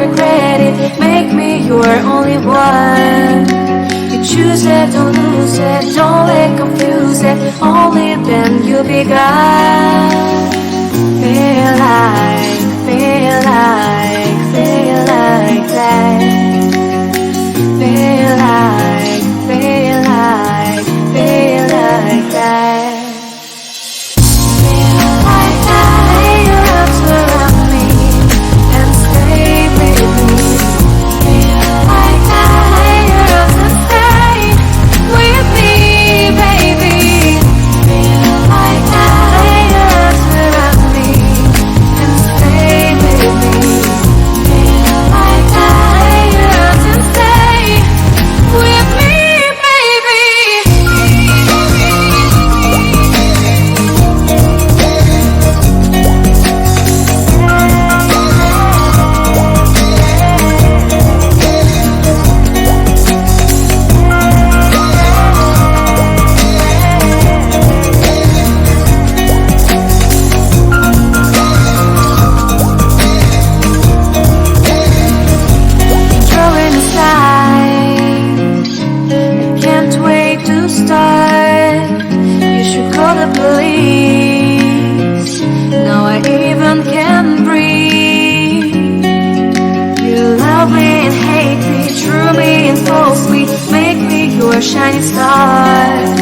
regret it. Make me your only one. You choose it, don't lose it, don't let confuse it. Only then you'll be gone. Feel like that. Feel like that. Police. Now I even can breathe. You love me and hate me, true me and false me. Make me your shining star.